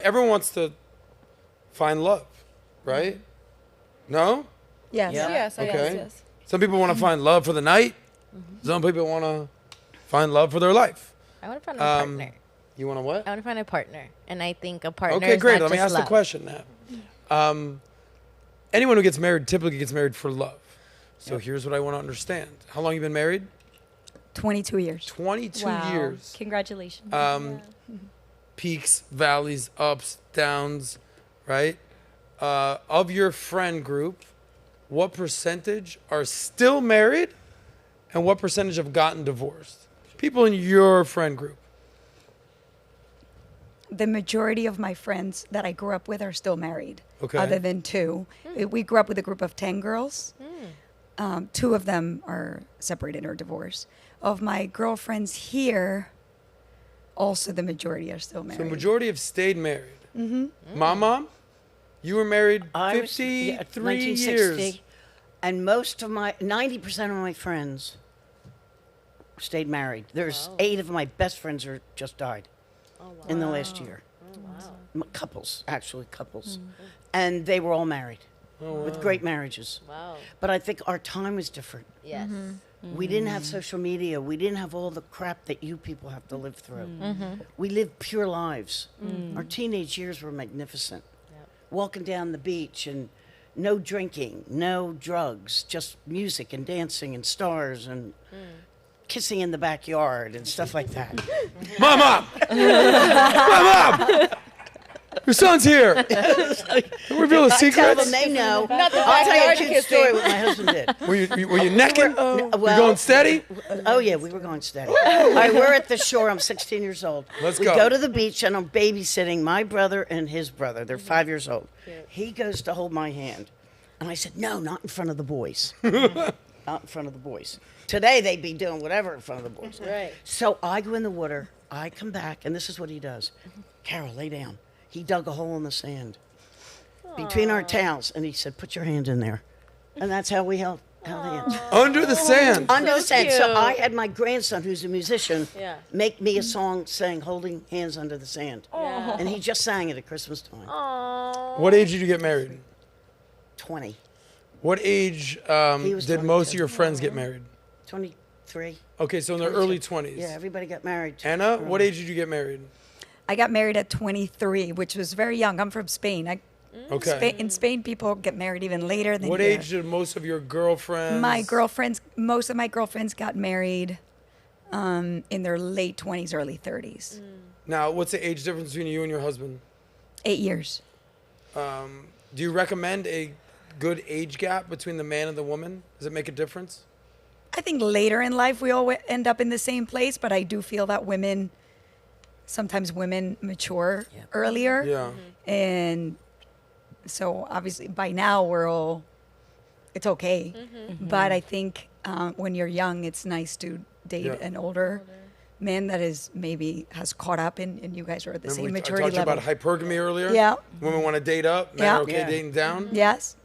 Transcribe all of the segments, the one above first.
Everyone wants to find love, right? No? Yes. Yeah. Yes. Okay. Yes. Some people want to find love for the night. Some people want to find love for their life. I want to find a partner. You want to what? I want to find a partner, and I think a partner. Okay, is great. not Let me just ask the love. question now. Anyone who gets married typically gets married for love. So here's what I want to understand. How long you been married? 22 years. 22 Wow. years. Congratulations. Peaks, valleys, ups, downs, right? Of your friend group, what percentage are still married and what percentage have gotten divorced? People in your friend group. The majority of my friends that I grew up with are still married, Okay. other than two. We grew up with a group of 10 girls. Two of them are separated or divorced. Of my girlfriends here, also the majority are still So married. the majority have stayed married. Mom, you were married 53 1960, years. and most of my 90% of my friends stayed married. There's 8 of my best friends are just died in the last year. Couples, actually couples, and they were all married with great marriages. Wow. But I think our time was different. Yes. We didn't have social media. We didn't have all the crap that you people have to live through. We lived pure lives. Our teenage years were magnificent. Walking down the beach and no drinking, no drugs, just music and dancing and stars and kissing in the backyard and stuff like that. Mom! Mom! Your son's here. Don't reveal the Tell secrets. them they know. Not the I'll tell you a backyard cute kissing. story what my husband did. Were you necking? You going steady? Oh, yeah, we were going steady. All right, we're at the shore. I'm 16 years old. Let's we go. go to the beach, and I'm babysitting my brother and his brother. They're 5 years old. He goes to hold my hand. And I said, no, not in front of the boys. Not in front of the boys. Today, they'd be doing whatever in front of the boys. Right. So I go in the water. I come back, and this is what he does. Carol, lay down. He dug a hole in the sand between our towels, and he said, put your hand in there. And that's how we held hands. Under the sand. Under the sand. So cute. I had my grandson, who's a musician, Yeah. make me a song saying "Holding Hands Under the Sand," Yeah. and he just sang it at Christmas time. Aww. What age did you get married? 20, What age He was did most of 22. your friends get married? 23. Okay, so in their 22. early 20s. Yeah, everybody got married. Anna, what age did you get married? I got married at 23, which was very young. I'm from Spain. Okay. In Spain, people get married even later than What here. age did most of your girlfriends? Most of my girlfriends got married in their late 20s, early 30s. Now, what's the age difference between you and your husband? 8 years. Do you recommend a good age gap between the man and the woman? Does it make a difference? I think later in life we all end up in the same place, but I do feel that sometimes women mature earlier. Yeah. And so obviously by now it's okay. But I think when you're young, it's nice to date Yeah. an older man that has caught up and you guys are at the Remember same I maturity talked to you level. about hypergamy earlier? Yeah. Women want to date up, men Yeah. are okay Yeah. dating down? Yes.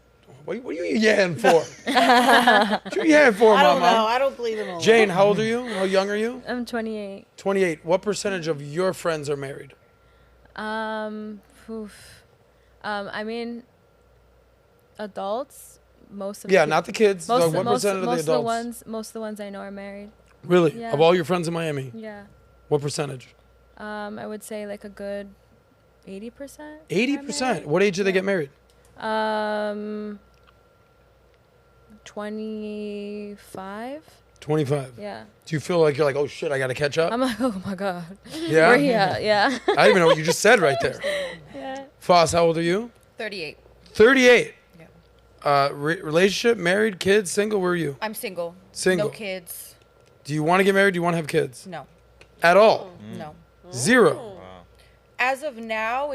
What are you yelling for? What you yelling for, I don't know. Mama? I don't believe in all that. Jane, how old are you? How young are you? I'm 28. 28. What percentage of your friends are married? I mean, adults. Most of Yeah, the, not the kids. most, What percent of the adults? most of the ones I know are married. Really? Yeah. Of all your friends in Miami? Yeah. What percentage? I would say like a good 80%. 80%. What age do they get married? 25. 25. Yeah. Do you feel like you're like, oh shit, I got to catch up? I'm like, oh my god. Yeah? Where he at? Yeah. I don't even know what you just said right there. Yeah. Foss, how old are you? 38. 38. Yeah. Relationship, married, kids, single? Where are you? I'm single. Single. No kids. Do you want to get married? Do you want to have kids? No. At all? No. Zero. As of now,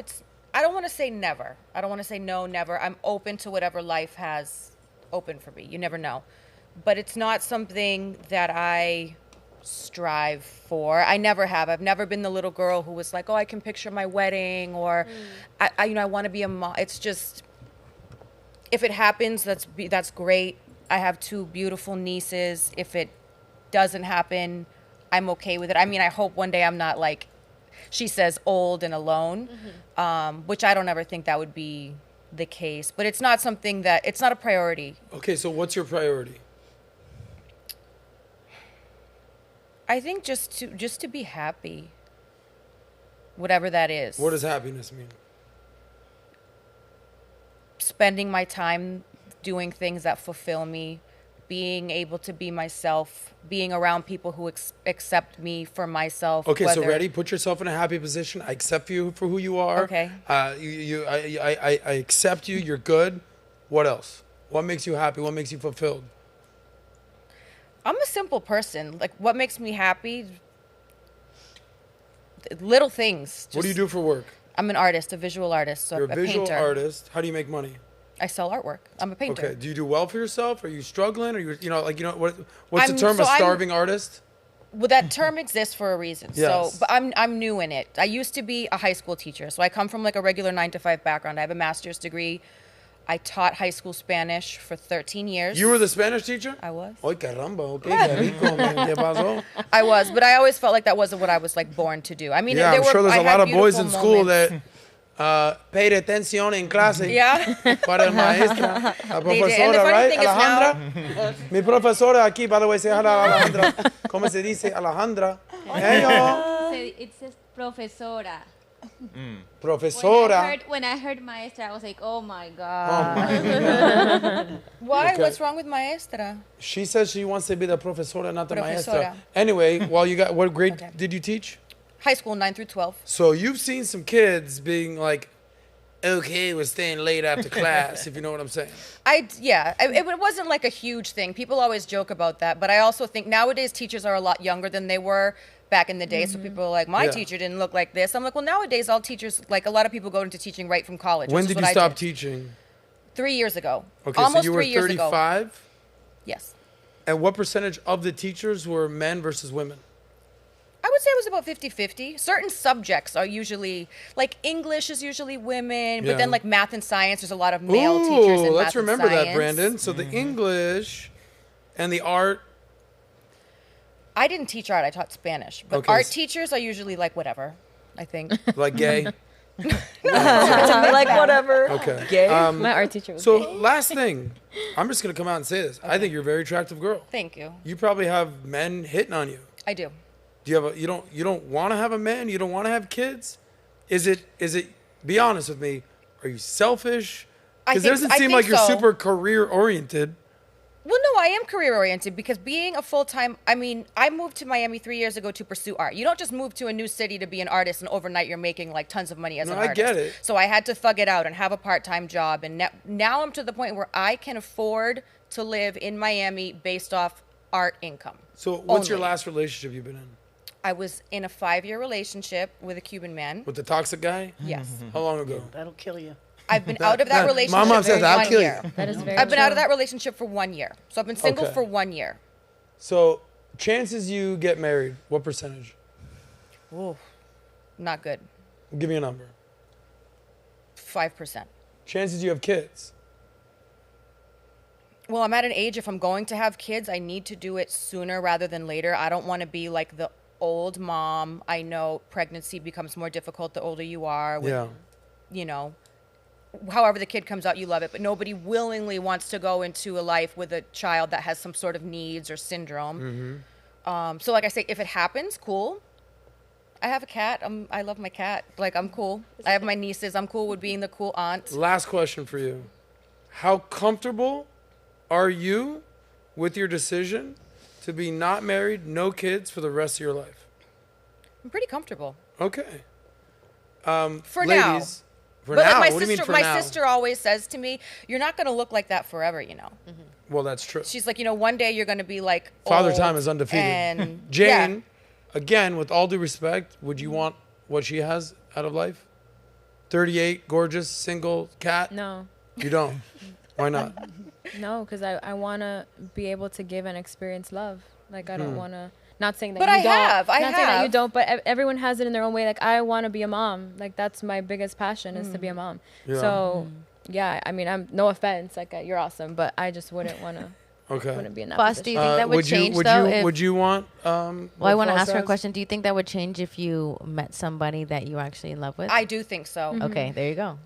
I don't want to say never. I don't want to say no, never. I'm open to whatever life has open for me. You never know. But it's not something that I strive for. I never have. I've never been the little girl who was like, oh, I can picture my wedding, or I want to be a mom. It's just, if it happens, that's great. I have 2 beautiful nieces. If it doesn't happen, I'm okay with it. I mean, I hope one day I'm not like she says, old and alone, which I don't ever think that would be the case. But it's not something that, it's not a priority. Okay, so what's your priority? I think just to be happy, whatever that is. What does happiness mean? Spending my time doing things that fulfill me, being able to be myself, being around people who accept me for myself. Okay, so ready? Put yourself in a happy position. I accept you for who you are. Okay. I accept you. You're good. What else? What makes you happy? What makes you fulfilled? I'm a simple person. Like, what makes me happy? Little things. What do you do for work? I'm an artist, a visual artist, so You're a visual painter. artist. How do you make money? I sell artwork. I'm a painter. Okay. Do you do well for yourself? Are you struggling? Are you what's the I'm- term? so A I'm- starving artist? Well, that term exists for a reason. Yes. So, but I'm new in it. I used to be a high school teacher, so I come from like a regular 9-to-5 background. I have a master's degree. I taught high school Spanish for 13 years. You were the Spanish teacher? I was. Ay, caramba. Okay, qué rico, man. ¿Qué pasó? I was, but I always felt like that wasn't what I was like born to do. I mean, Yeah, there I'm were, sure there's I a had lot of boys in beautiful school moments. that paid attention en clase. Yeah. Para el maestra. La They did. profesora, And the funny right? thing is Alejandra. Mi profesora aquí, by the way, say hello, Alejandra. ¿Cómo se dice Alejandra? Hey, yo. It says profesora. Profesora. When I heard maestra, I was like, oh my Oh, god. my. Why? Okay. What's wrong with maestra? She says she wants to be the profesora, not the maestra. Profesora. Anyway, what grade did you teach? High school, 9 through 12. So you've seen some kids being like, okay, we're staying late after class, if you know what I'm saying. It wasn't like a huge thing. People always joke about that, but I also think nowadays teachers are a lot younger than they were back in the day. So people are like, my Yeah. teacher didn't look like this. I'm like, well, nowadays all teachers, like a lot of people go into teaching right from college. When which is did what you I stop teaching? 3 years ago. Okay, Almost so you were 3 years ago. 35? Yes. And what percentage of the teachers were men versus women? I would say it was about 50-50. Certain subjects are usually, like English is usually women, but Yeah. then like math and science, there's a lot of male teachers in let's math and remember that, science. Brandon. So the English and the art. I didn't teach art, I taught Spanish. But Okay, art s- teachers are usually like whatever, I think. Like gay. like whatever. Okay. Gay. My art teacher was So gay. last thing, I'm just gonna come out and say this. I think you're a very attractive girl. Thank you. You probably have men hitting on you. I do. Do you have you don't want to have a man? You don't want to have kids? Is it be honest with me, are you selfish? Because it doesn't seem like you're super career oriented. Well, no, I am career oriented because being a full-time, I mean, I moved to Miami 3 years ago to pursue art. You don't just move to a new city to be an artist and overnight you're making like tons of money as No, an I artist. get it. So I had to thug it out and have a part-time job. And now I'm to the point where I can afford to live in Miami based off art income. So what's your Only. last relationship you've been in? I was in a 5-year relationship with a Cuban man. With the toxic guy? Yes. How long ago? That'll kill you. I've been out of that relationship My mom for says, "I'll 1 kill year. you." That is very I've been true. out of that relationship for 1 year. So I've been single Okay. for 1 year. So chances you get married, what percentage? Ooh, not good. Give me a number. 5%. Chances you have kids. Well, I'm at an age, if I'm going to have kids, I need to do it sooner rather than later. I don't want to be like the old mom. I know pregnancy becomes more difficult the older you are. With, Yeah. You know, however the kid comes out, you love it. But nobody willingly wants to go into a life with a child that has some sort of needs or syndrome. So like I say, if it happens, cool. I have a cat. I love my cat. Like, I'm cool. I have my nieces. I'm cool with being the cool aunt. Last question for you. How comfortable are you with your decision to be not married, no kids for the rest of your life? I'm pretty comfortable. Okay. For now. Ladies, for But now? like What do you mean for my now? sister always says to me, "You're not going to look like that forever," you know. Well, that's true. She's like, one day you're going to be like Father old time is undefeated. And Jane, again, with all due respect, would you want what she has out of life? 38, gorgeous, single, cat? No, You don't? Why not? no, because I want to be able to give and experience love. Like, I don't want to, not saying that But you I don't. have, I not saying that you have. don't, but everyone has it in their own way. Like, I want to be a mom. Like, that's my biggest passion is to be a mom. Yeah. So, yeah, I mean, I'm no offense. Like, you're awesome, but I just wouldn't want to. Okay. wouldn't be in that Boss, do position. you think that would change would though? you would you want? Well, I want to ask her a her question. Do you think that would change if you met somebody that you actually in love with? I do think so. Okay, there you go.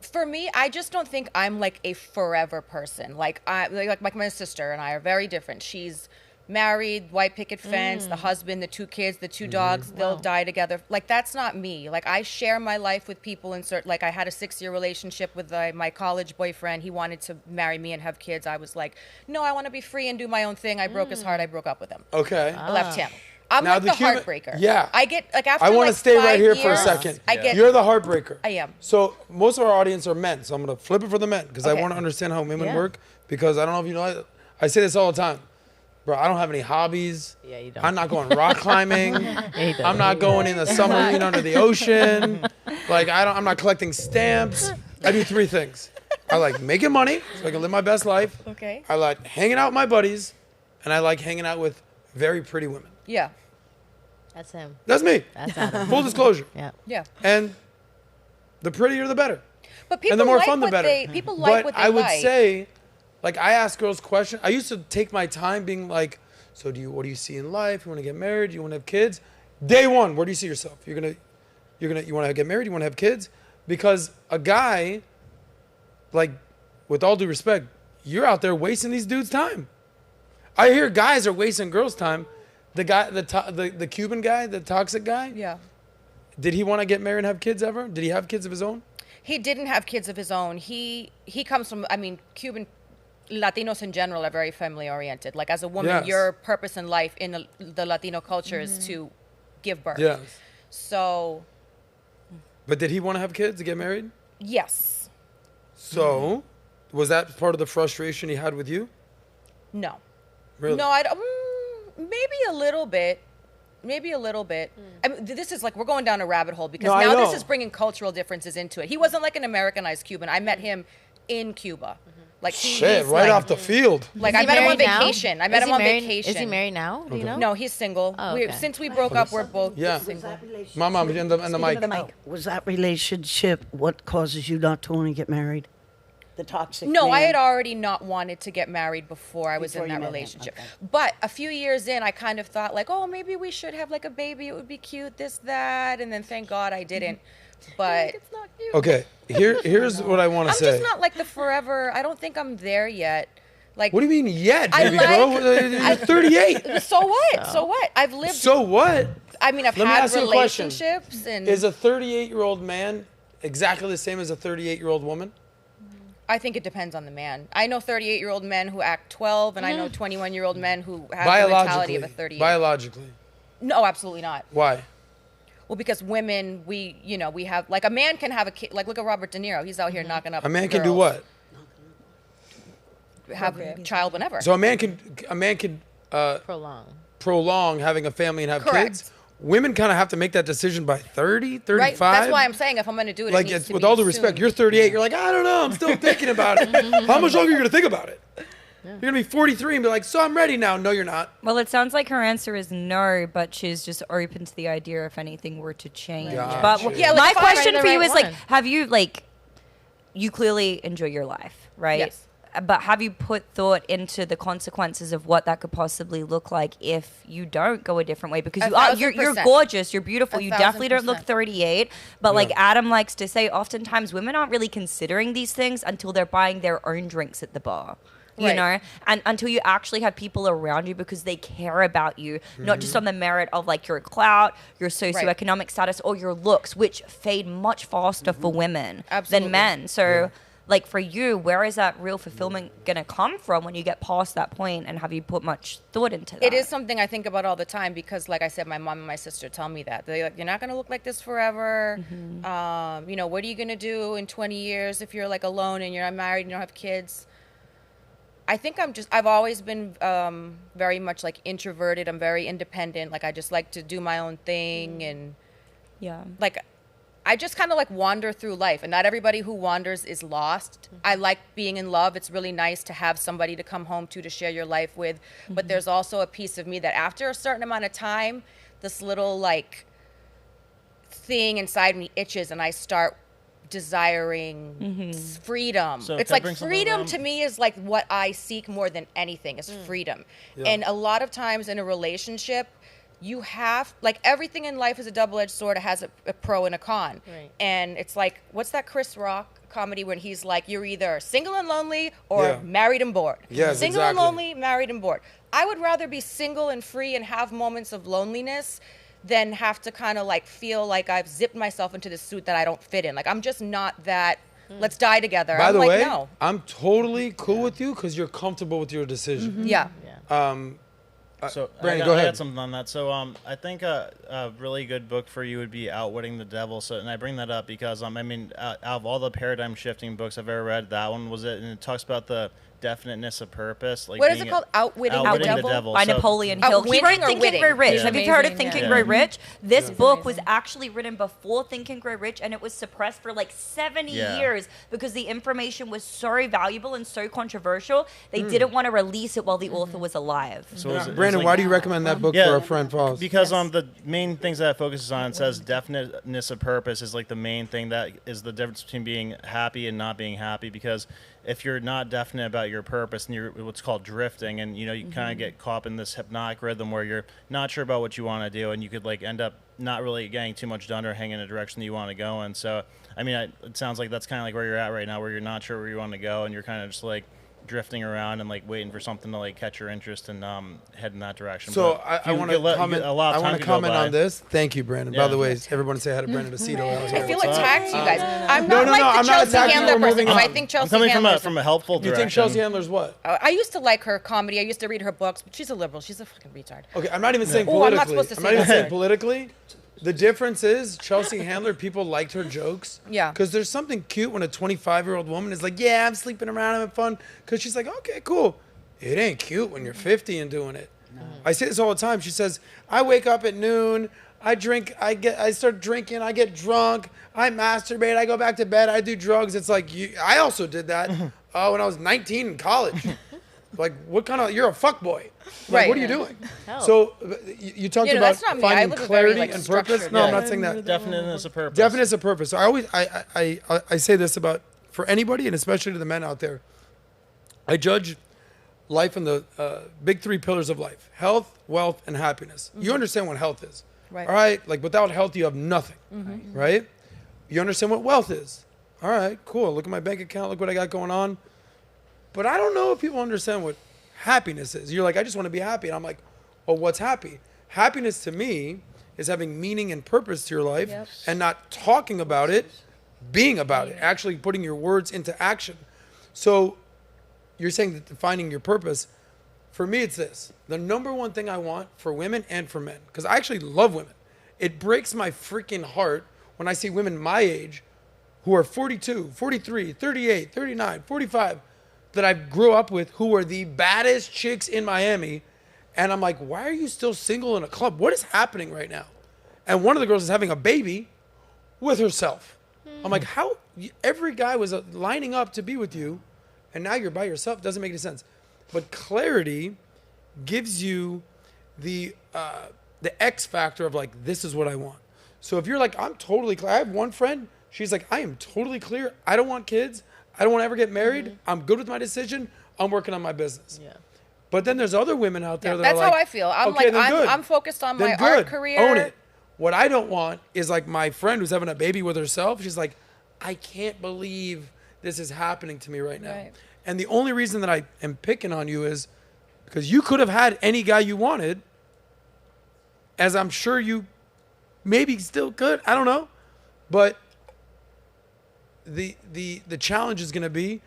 For me, I just don't think I'm like a forever person. Like my sister and I are very different. She's married, white picket fence, the husband, the 2 kids, the 2 dogs, they'll die together. Like, that's not me. Like, I share my life with people in certain, like, I had a 6-year relationship with my college boyfriend. He wanted to marry me and have kids. I was like, no, I want to be free and do my own thing. I broke his heart. I broke up with him. Okay. I left him. I'm Now like the Cuban- heartbreaker. Yeah. I get, like, after I want to like stay 5 right here for a years, second. I get, You're the heartbreaker. I am. So most of our audience are men. So I'm going to flip it for the men because I Okay. want to understand how women Yeah. work. Because I don't know if you know, I say this all the time. Bro, I don't have any hobbies. Yeah, you don't. I'm not going rock climbing. he does. I'm not going in the submarine under the ocean. Like I'm not collecting stamps. I do 3 things. I like making money so I can live my best life. Okay. I like hanging out with my buddies, and I like hanging out with very pretty women. Yeah. That's him. That's me. That's Adam. Full disclosure. Yeah. Yeah. And the prettier the better. But people And the more like fun the what better. people like what they I would like. say, like, I ask girls questions. I used to take my time being like, so what do you see in life? You want to get married? You want to have kids? Day one, where do you see yourself? You want to get married? You want to have kids? Because a guy, like, with all due respect, you're out there wasting these dudes' time. I hear guys are wasting girls' time. The guy, the Cuban guy, the toxic guy. Yeah. Did he want to get married and have kids ever? Did he have kids of his own? He didn't have kids of his own. He comes from, I mean, Latinos in general are very family oriented. Like, as a woman, Yes. your purpose in life in the Latino culture is to give birth. Yes. So, But did he want to have kids to get married? yes. So, was that part of the frustration he had with you? No. Really? No, maybe a little bit. Maybe a little bit. I mean, this is like, we're going down a rabbit hole because No, I now this know. is bringing cultural differences into it. He wasn't like an Americanized Cuban. I met him in Cuba. Like, Shit, he's right like, off the field. Like, Is I he met him on married now? vacation. I met Is him he on married- vacation. Is he married now? Do you know? No, he's single. Oh, okay. Since we broke up, we're both Yeah. single. Mama, and the mic. The mic. Was that relationship what causes you not to want to get married? The toxic No, I man? had already not wanted to get married before I was Before in you that met him, relationship. okay. But a few years in, I kind of thought like, oh, maybe we should have like a baby. It would be cute, this, that. And then thank God I didn't. But It's not cute. Okay, here's what I want to I'm say. just not like the forever. I don't think I'm there yet. Like, What do you mean yet, I baby like- girl? You're 38. so what? So what? I've lived. So what? I mean, I've Let me had ask you a question. relationships and Is a 38-year-old man exactly the same as a 38-year-old woman? I think it depends on the man. I know 38-year-old men who act 12, and I know 21-year-old men who have the mentality of a 38. Biologically. No, absolutely not. Why? Well, because women, we have, like, a man can have a kid. Like, look at Robert De Niro. He's out here knocking up A man can do girls. what? Have a child whenever. So a man can prolong having a family and have Correct. kids. Women kind of have to make that decision by 30, 35. Right? That's why I'm saying if I'm going to do it, like, it needs it's, to with be all due respect, soon. you're 38. You're like, I don't know. I'm still thinking about it. How much longer are you going to think about it? You're going to be 43 and be like, so I'm ready now. No, you're not. Well, it sounds like her answer is no, but she's just open to the idea if anything were to change. Gotcha. But Yeah, like, my if I question find for the you right is like, one. have you you clearly enjoy your life, right? Yes. But have you put thought into the consequences of what that could possibly look like if you don't go a different way? Because you're 1,000%. gorgeous, you're beautiful, you definitely don't look 1,000%. 38. But like Yeah. Adam likes to say, oftentimes women aren't really considering these things until they're buying their own drinks at the bar. You Right. know, and until you actually have people around you because they care about you, not just on the merit of like your clout, your socioeconomic status, or your looks, which fade much faster for women Absolutely. than men. So, like for you, where is that real fulfillment gonna come from when you get past that point? And have you put much thought into that? It is something I think about all the time because, like I said, my mom and my sister tell me that. They're like, you're not going to look like this forever. What are you going to do in 20 years if you're like alone and you're not married and you don't have kids? I think I've always been very much like introverted. I'm very independent. Like, I just like to do my own thing. And Yeah. like, I just kind of like wander through life, and not everybody who wanders is lost. I like being in love. It's really nice to have somebody to come home to share your life with. But there's also a piece of me that after a certain amount of time, this little like thing inside me itches, and I start desiring freedom. So It's can I like bring something freedom around? to me is like what I seek more than anything is freedom. And a lot of times in a relationship, you have, like, everything in life is a double-edged sword. It has a pro and a con. Right. And it's like, what's that Chris Rock comedy when he's like, you're either single and lonely or Yeah. married and bored. Yes, Single and exactly. lonely, married and bored. I would rather be single and free and have moments of loneliness than have to kind of like feel like I've zipped myself into this suit that I don't fit in. Like, I'm just not that, let's die together. By I'm the like, way, no. I'm totally cool with you because you're comfortable with your decision. Yeah. So Brandon, I go I ahead. had something on that. So I think a really good book for you would be Outwitting the Devil. So, and I bring that up because I mean, out of all the paradigm shifting books I've ever read, that one was it, and it talks about the definiteness of purpose. Like What is being it called? Outwitting the Outwitting Devil? By So- Napoleon Hill. He Winning wrote or Think and Witting? Grow Rich. Yeah. Have you heard of Amazing, Think and yeah. Grow Rich? This book was amazing. actually written before Think and Grow Rich, and it was suppressed for like 70 Yeah. years because the information was so valuable and so controversial. They didn't want to release it while the author was alive. So it's Brandon, like- why do you recommend that book Yeah, for our friend Paul? Because the main things that it focuses on, it says definiteness of purpose is like the main thing that is the difference between being happy and not being happy. Because if you're not definite about your purpose and you're what's called drifting, and you kind of get caught in this hypnotic rhythm where you're not sure about what you want to do, and you could like end up not really getting too much done or hanging in a direction that you want to go in. So I mean, it sounds like that's kind of like where you're at right now, where you're not sure where you want to go, and you're kind of just like drifting around and like waiting for something to like catch your interest and head in that direction. So But I if you want get to let- you comment. get a lot of I want time to go comment by. on this. Thank you, Brandon. By Yeah. the way, everyone say hi to Brandon Aceto. I feel What's up? attacked, you guys. I'm No, not no, like no, the I'm not Chelsea attacking you. Handler We're person, moving because I on. think I'm Chelsea coming Handler. from a helpful You direction. think Chelsea Handler's what? I used to like her comedy. I used to read her books, but she's a liberal. She's a fucking retard. Okay, I'm not even saying Oh, politically. I'm not supposed to I'm say not even that. saying politically. The difference is Chelsea Handler, people liked her jokes. Yeah. Because there's something cute when a 25-year-old woman is like, yeah, I'm sleeping around having fun. Because she's like, okay, cool. It ain't cute when you're 50 and doing it. I say this all the time. She says, I wake up at noon, I drink, I start drinking, I get drunk, I masturbate, I go back to bed, I do drugs. It's like, I also did that when I was 19 in college. Like, what kind of, you're a fuckboy. Like, Right. what are you doing? So, you talked You know, about that's not me. I finding live a very, clarity like, and purpose. structured No, I'm life. not saying that. Definiteness of purpose. Definiteness of purpose. So I say this about, for anybody, and especially to the men out there, I judge life in the big three pillars of life: health, wealth, and happiness. You understand what health is. Right. All right? Like, without health, you have nothing. Right? You understand what wealth is. All right, cool. Look at my bank account. Look what I got going on. But I don't know if people understand what happiness is. You're like, I just want to be happy. And I'm like, well, what's happy? Happiness to me is having meaning and purpose to your life and not talking about it, being about it, actually putting your words into action. So you're saying that defining your purpose. For me, it's this. The number one thing I want for women and for men, because I actually love women. It breaks my freaking heart when I see women my age who are 42, 43, 38, 39, 45 that I grew up with who are the baddest chicks in Miami. And I'm like, why are you still single in a club? What is happening right now? And one of the girls is having a baby with herself. I'm like, how? Every guy was lining up to be with you, and now you're by yourself. Doesn't make any sense. But clarity gives you the X factor of like, this is what I want. So if you're like, I'm totally clear. I have one friend. She's like, I am totally clear. I don't want kids. I don't want to ever get married. I'm good with my decision. I'm working on my business. Yeah. But then there's other women out there that That's are like, how I feel. I'm okay, like, then good. I'm focused on Then my good. art career. Own it. What I don't want is like my friend who's having a baby with herself. She's like, I can't believe this is happening to me right now. Right. And the only reason that I am picking on you is because you could have had any guy you wanted, as I'm sure you maybe still could. I don't know. But the challenge is going to be,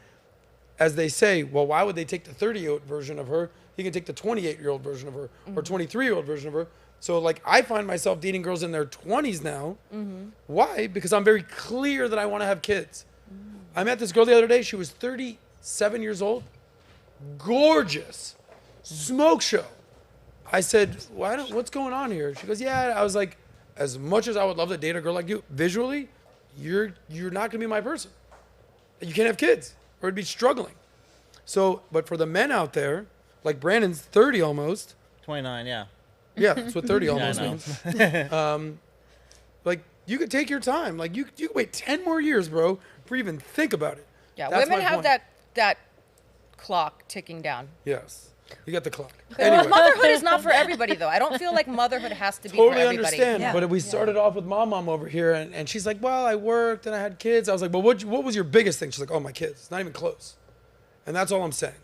as they say, well, why would they take the 30-year-old version of her? He can take the 28-year-old version of her or 23-year-old version of her. So, like, I find myself dating girls in their 20s now. Why? Because I'm very clear that I want to have kids. I met this girl the other day. She was 37 years old. Gorgeous. Smoke show. I said, what's going on here? She goes, yeah. I was like, as much as I would love to date a girl like you, visually, you're not going to be my person. You can't have kids or it'd be struggling. So, but for the men out there, like Brandon's 30 almost. 29, yeah. Yeah, that's what 30 almost I know. means. Like, you could take your time. Like you could wait 10 more years, bro, before you even think about it. Yeah, That's women my have point. that clock ticking down. Yes. You got the clock. Well, Anyway, motherhood is not for everybody, though. I don't feel like motherhood has to be for totally everybody. understand. Yeah. But we started off with mom over here, and she's like, well, I worked and I had kids. I was like, well, what was your biggest thing? She's like, oh, my kids. It's not even close. And that's all I'm saying.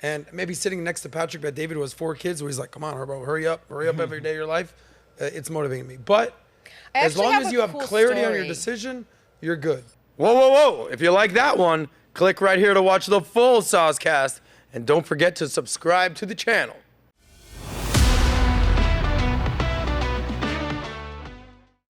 And maybe sitting next to Patrick, that David who has 4 kids, where he's like, come on, bro, hurry up every day of your life. It's motivating me. But I as actually long have as a you have cool clarity on your story. decision, you're good. Whoa. If you like that one, click right here to watch the full SOSCAST. And don't forget to subscribe to the channel.